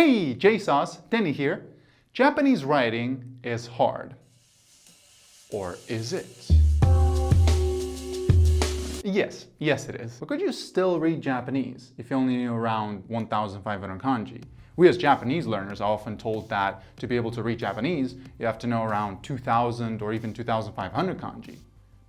Hey, JSauce, Denny here. Japanese writing is hard. Or is it? Yes it is. But could you still read Japanese if you only knew around 1,500 kanji? We as Japanese learners are often told that to be able to read Japanese, you have to know around 2,000 or even 2,500 kanji.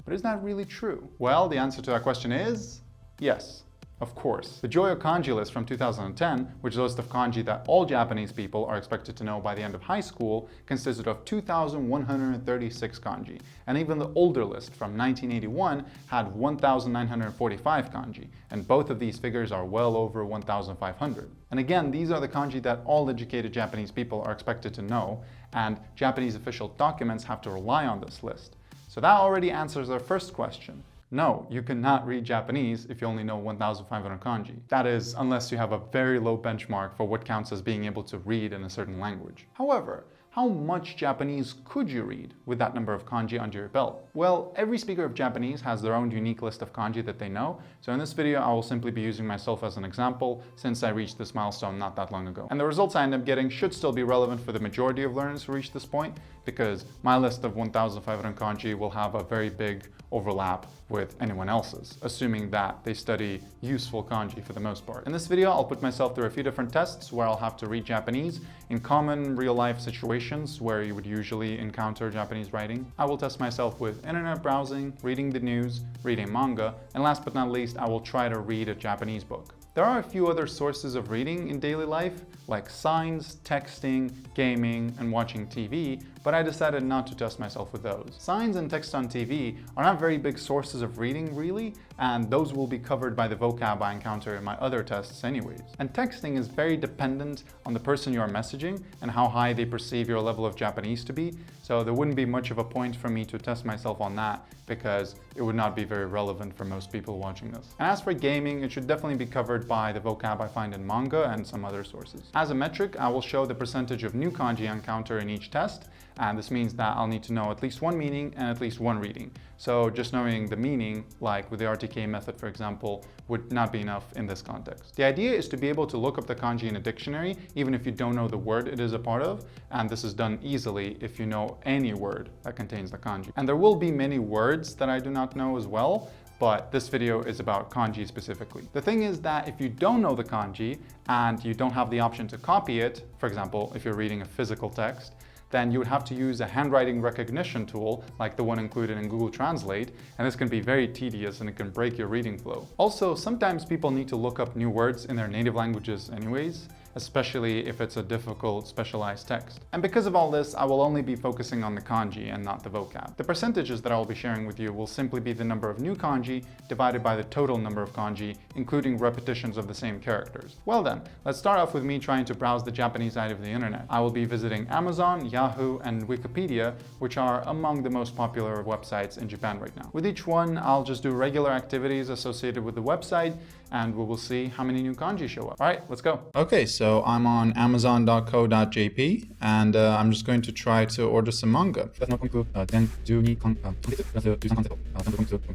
But is that really true? Well, the answer to that question is yes. Of course. The Joyo Kanji list from 2010, which is a list of kanji that all Japanese people are expected to know by the end of high school, consisted of 2,136 kanji. And even the older list from 1981 had 1,945 kanji. And both of these figures are well over 1,500. And again, these are the kanji that all educated Japanese people are expected to know, and Japanese official documents have to rely on this list. So that already answers our first question. No, you cannot read Japanese if you only know 1,500 kanji. That is, unless you have a very low benchmark for what counts as being able to read in a certain language. However, how much Japanese could you read with that number of kanji under your belt? Well, every speaker of Japanese has their own unique list of kanji that they know, so in this video I will simply be using myself as an example since I reached this milestone not that long ago. And the results I end up getting should still be relevant for the majority of learners who reach this point, because my list of 1,500 kanji will have a very big overlap with anyone else's, assuming that they study useful kanji for the most part. In this video, I'll put myself through a few different tests where I'll have to read Japanese in common real-life situations where you would usually encounter Japanese writing. I will test myself with internet browsing, reading the news, reading manga, and last but not least, I will try to read a Japanese book. There are a few other sources of reading in daily life, like signs, texting, gaming, and watching TV, but I decided not to test myself with those. Signs and text on TV are not very big sources of reading, really, and those will be covered by the vocab I encounter in my other tests anyways. And texting is very dependent on the person you are messaging and how high they perceive your level of Japanese to be, so there wouldn't be much of a point for me to test myself on that because it would not be very relevant for most people watching this. And as for gaming, it should definitely be covered by the vocab I find in manga and some other sources. As a metric, I will show the percentage of new kanji I encounter in each test, and this means that I'll need to know at least one meaning and at least one reading. So just knowing the meaning, like with the RTK method for example, would not be enough in this context. The idea is to be able to look up the kanji in a dictionary even if you don't know the word it is a part of, and this is done easily if you know any word that contains the kanji. And there will be many words that I do not know as well, but this video is about kanji specifically. The thing is that if you don't know the kanji and you don't have the option to copy it, for example, if you're reading a physical text, then you would have to use a handwriting recognition tool like the one included in Google Translate, and this can be very tedious and it can break your reading flow. Also, sometimes people need to look up new words in their native languages anyways, especially if it's a difficult specialized text. And because of all this, I will only be focusing on the kanji and not the vocab. The percentages that I will be sharing with you will simply be the number of new kanji divided by the total number of kanji, including repetitions of the same characters. Well then, let's start off with me trying to browse the Japanese side of the internet. I will be visiting Amazon, Yahoo, and Wikipedia, which are among the most popular websites in Japan right now. With each one, I'll just do regular activities associated with the website, and we will see how many new kanji show up. All right, let's go. Okay, so I'm on amazon.co.jp, and I'm just going to try to order some manga.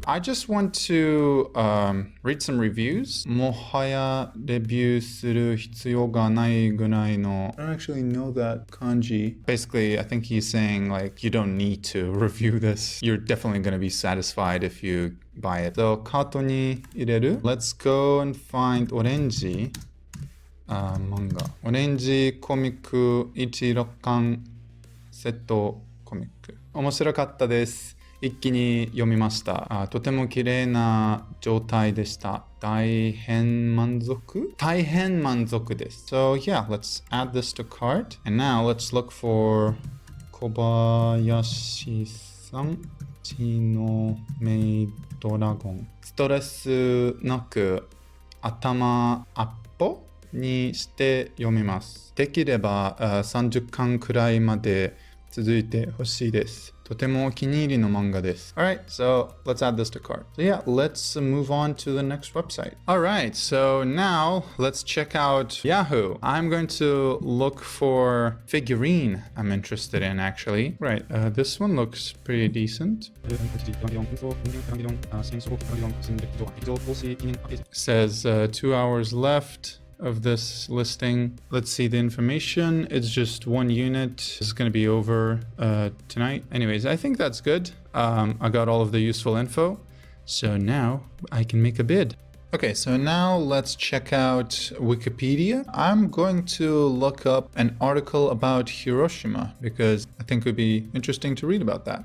I just want to read some reviews. もはやレビューする必要がないぐらいの I don't actually know that kanji. Basically, I think he's saying like you don't need to review this. You're definitely going to be satisfied if you buy it. So, カートに入れる? Let's go and find オレンジ漫画。オレンジコミック16巻セットコミック。面白かったです。一気に読みました。とても綺麗な状態でした。大変満足です。So yeah, let's add this to cart. And now let's look for 小林さん。血のメイドラゴン。ストレスなく頭アップにして読みます。できれば30巻くらいまで続いてほしいです。とてもお気に入りの漫画です。Alright, so let's add this to cart. So yeah, let's move on to the next website. Alright, so now let's check out Yahoo. I'm going to look for figurine I'm interested in actually. Right, this one looks pretty decent. Says 2 hours left. of this listing. Let's see the information. It's just 1 unit. This is going to be over tonight. Anyways, I think that's good. I got all of the useful info. So now I can make a bid. Okay, so now let's check out Wikipedia. I'm going to look up an article about Hiroshima because I think it would be interesting to read about that.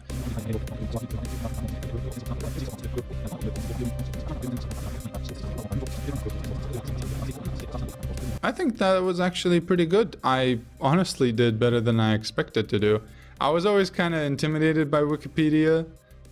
I think that was actually pretty good. I honestly did better than I expected to do. I was always kind of intimidated by Wikipedia.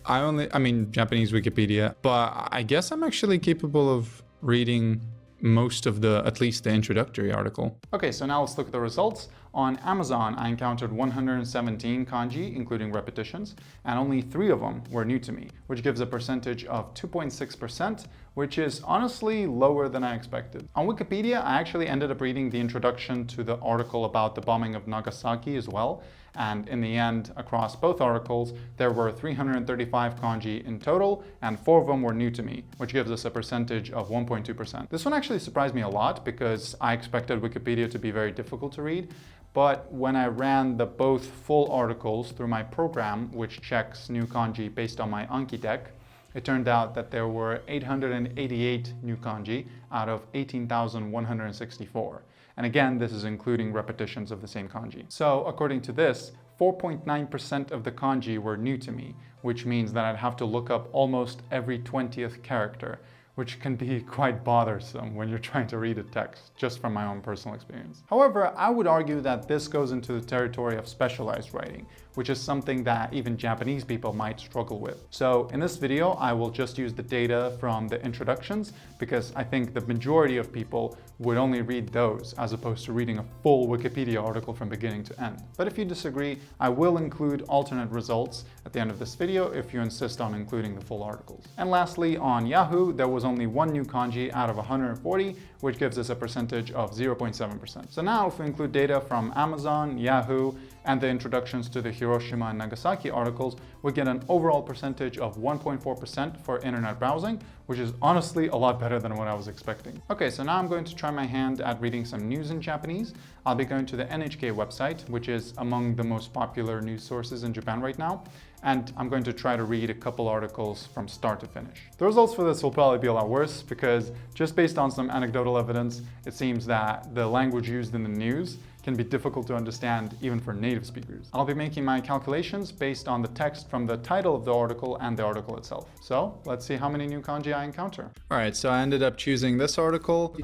I mean Japanese Wikipedia, but I guess I'm actually capable of reading most of at least the introductory article. Okay, so now let's look at the results. On Amazon, I encountered 117 kanji, including repetitions, and only 3 of them were new to me, which gives a percentage of 2.6%, which is honestly lower than I expected. On Wikipedia, I actually ended up reading the introduction to the article about the bombing of Nagasaki as well, and in the end, across both articles, there were 335 kanji in total, and 4 of them were new to me, which gives us a percentage of 1.2%. This one actually surprised me a lot because I expected Wikipedia to be very difficult to read, but when I ran the both full articles through my program, which checks new kanji based on my Anki deck, it turned out that there were 888 new kanji out of 18,164. And again, this is including repetitions of the same kanji. So according to this, 4.9% of the kanji were new to me, which means that I'd have to look up almost every 20th character, which can be quite bothersome when you're trying to read a text, just from my own personal experience. However, I would argue that this goes into the territory of specialized writing, which is something that even Japanese people might struggle with. So in this video, I will just use the data from the introductions because I think the majority of people would only read those as opposed to reading a full Wikipedia article from beginning to end. But if you disagree, I will include alternate results at the end of this video if you insist on including the full articles. And lastly, on Yahoo, there was only 1 new kanji out of 140, which gives us a percentage of 0.7%. So now if we include data from Amazon, Yahoo, and the introductions to the Hiroshima and Nagasaki articles, we get an overall percentage of 1.4% for internet browsing, which is honestly a lot better than what I was expecting. Okay, so now I'm going to try my hand at reading some news in Japanese. I'll be going to the NHK website, which is among the most popular news sources in Japan right now, and I'm going to try to read a couple articles from start to finish. The results for this will probably be a lot worse because just based on some anecdotal evidence, it seems that the language used in the news can be difficult to understand even for native speakers. I'll be making my calculations based on the text from the title of the article and the article itself. So let's see how many new kanji I encounter. All right, so I ended up choosing this article.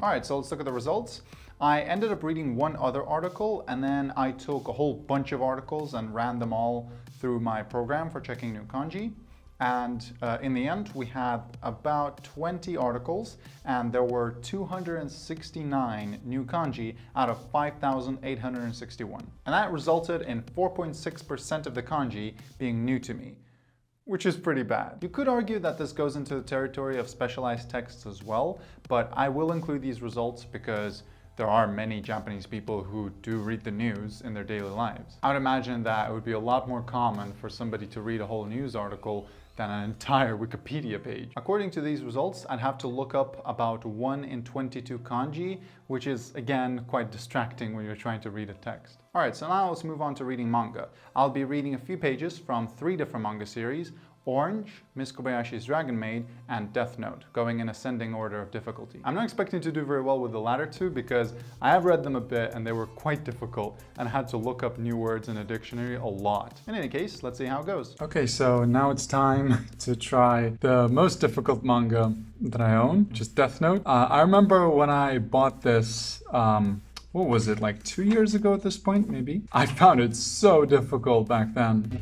All right, so let's look at the results. I ended up reading 1 other article, and then I took a whole bunch of articles and ran them all through my program for checking new kanji. And in the end, we had about 20 articles, and there were 269 new kanji out of 5,861. And that resulted in 4.6% of the kanji being new to me, which is pretty bad. You could argue that this goes into the territory of specialized texts as well, but I will include these results because there are many Japanese people who do read the news in their daily lives. I would imagine that it would be a lot more common for somebody to read a whole news article than an entire Wikipedia page. According to these results, I'd have to look up about 1 in 22 kanji, which is again quite distracting when you're trying to read a text. All right, so now let's move on to reading manga. I'll be reading a few pages from 3 different manga series: Orange, Miss Kobayashi's Dragon Maid, and Death Note, going in ascending order of difficulty. I'm not expecting to do very well with the latter 2 because I have read them a bit and they were quite difficult and I had to look up new words in a dictionary a lot. In any case, let's see how it goes. Okay, so now it's time to try the most difficult manga that I own, which is Death Note. I remember when I bought this, what was it, like 2 years ago at this point, maybe? I found it so difficult back then.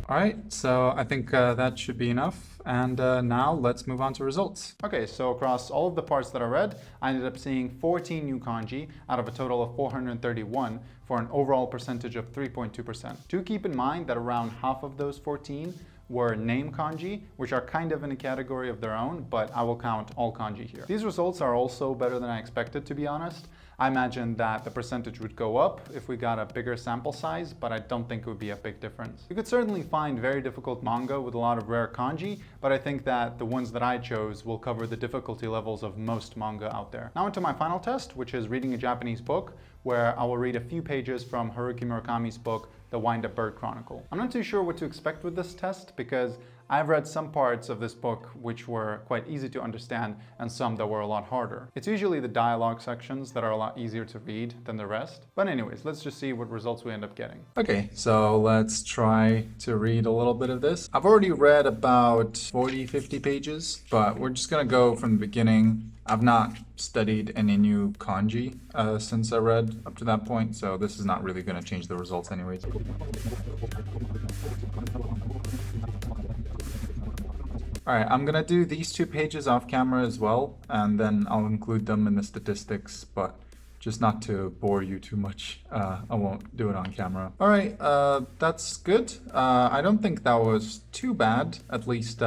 All right, so I think that should be enough. And now let's move on to results. Okay, so across all of the parts that I read, I ended up seeing 14 new kanji out of a total of 431 for an overall percentage of 3.2%. Do keep in mind that around half of those 14 were name kanji, which are kind of in a category of their own, but I will count all kanji here. These results are also better than I expected, to be honest. I imagine that the percentage would go up if we got a bigger sample size, but I don't think it would be a big difference. You could certainly find very difficult manga with a lot of rare kanji, but I think that the ones that I chose will cover the difficulty levels of most manga out there. Now into my final test, which is reading a Japanese book, where I will read a few pages from Haruki Murakami's book, The Wind-Up Bird Chronicle. I'm not too sure what to expect with this test because I've read some parts of this book which were quite easy to understand and some that were a lot harder. It's usually the dialogue sections that are a lot easier to read than the rest. But anyways, let's just see what results we end up getting. Okay, so let's try to read a little bit of this. I've already read about 40-50 pages, but we're just gonna go from the beginning. I've not studied any new kanji since I read up to that point, so this is not really gonna change the results anyways. Alright, I'm gonna do these 2 pages off camera as well, and then I'll include them in the statistics, but just not to bore you too much, I won't do it on camera. Alright, that's good. I don't think that was too bad, at least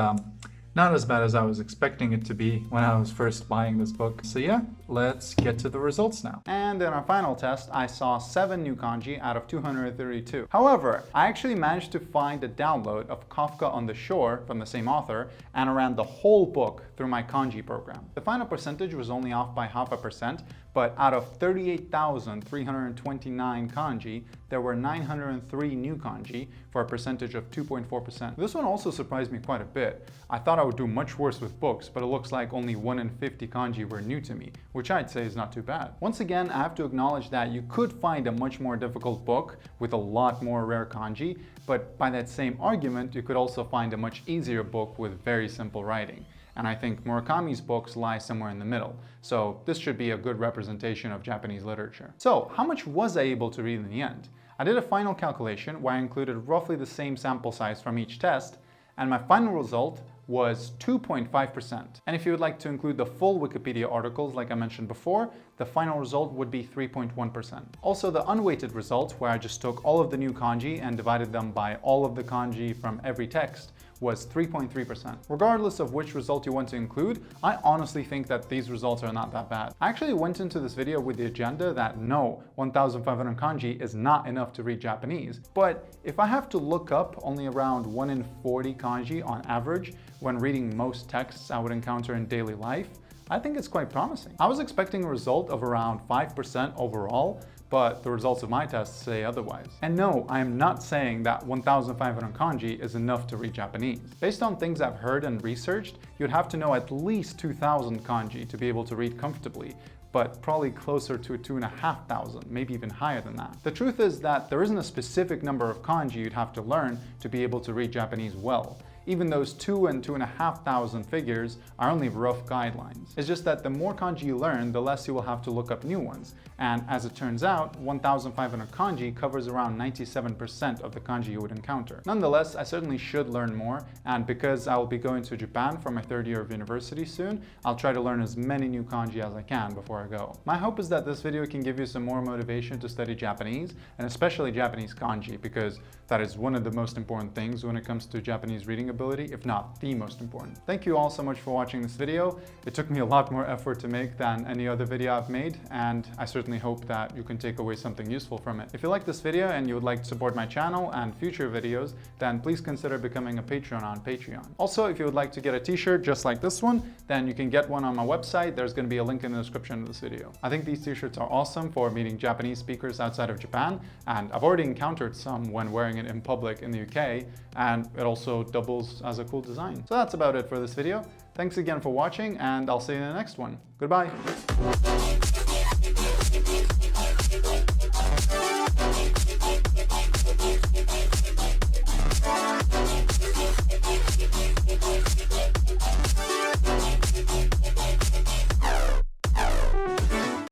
not as bad as I was expecting it to be when I was first buying this book. So yeah, let's get to the results now. And in our final test, I saw 7 new kanji out of 232. However, I actually managed to find a download of Kafka on the Shore from the same author and ran the whole book through my kanji program. The final percentage was only off by 0.5%, but out of 38,329 kanji, there were 903 new kanji for a percentage of 2.4%. This one also surprised me quite a bit. I thought I would do much worse with books, but it looks like only 1 in 50 kanji were new to me, which I'd say is not too bad. Once again, I have to acknowledge that you could find a much more difficult book with a lot more rare kanji, but by that same argument, you could also find a much easier book with very simple writing. And I think Murakami's books lie somewhere in the middle. So this should be a good representation of Japanese literature. So how much was I able to read in the end? I did a final calculation where I included roughly the same sample size from each test, and my final result was 2.5%. And if you would like to include the full Wikipedia articles like I mentioned before, the final result would be 3.1%. Also, the unweighted result, where I just took all of the new kanji and divided them by all of the kanji from every text, was 3.3%. Regardless of which result you want to include, I honestly think that these results are not that bad. I actually went into this video with the agenda that no, 1,500 kanji is not enough to read Japanese, but if I have to look up only around 1 in 40 kanji on average when reading most texts I would encounter in daily life, I think it's quite promising. I was expecting a result of around 5% overall, but the results of my tests say otherwise. And no, I am not saying that 1,500 kanji is enough to read Japanese. Based on things I've heard and researched, you'd have to know at least 2,000 kanji to be able to read comfortably, but probably closer to 2,500, maybe even higher than that. The truth is that there isn't a specific number of kanji you'd have to learn to be able to read Japanese well. Even those 2,000 and 2,500 figures are only rough guidelines. It's just that the more kanji you learn, the less you will have to look up new ones. And as it turns out, 1,500 kanji covers around 97% of the kanji you would encounter. Nonetheless, I certainly should learn more, and because I will be going to Japan for my 3rd year of university soon, I'll try to learn as many new kanji as I can before I go. My hope is that this video can give you some more motivation to study Japanese, and especially Japanese kanji, because that is one of the most important things when it comes to Japanese reading ability, if not the most important. Thank you all so much for watching this video. It took me a lot more effort to make than any other video I've made, and I certainly hope that you can take away something useful from it. If you like this video and you would like to support my channel and future videos, then please consider becoming a Patreon on Patreon. Also, if you would like to get a t-shirt just like this one, then you can get one on my website. There's going to be a link in the description of this video. I think these t-shirts are awesome for meeting Japanese speakers outside of Japan, and I've already encountered some when wearing it in public in the UK, and it also doubles as a cool design. So that's about it for this video. Thanks again for watching, and I'll see you in the next one. Goodbye.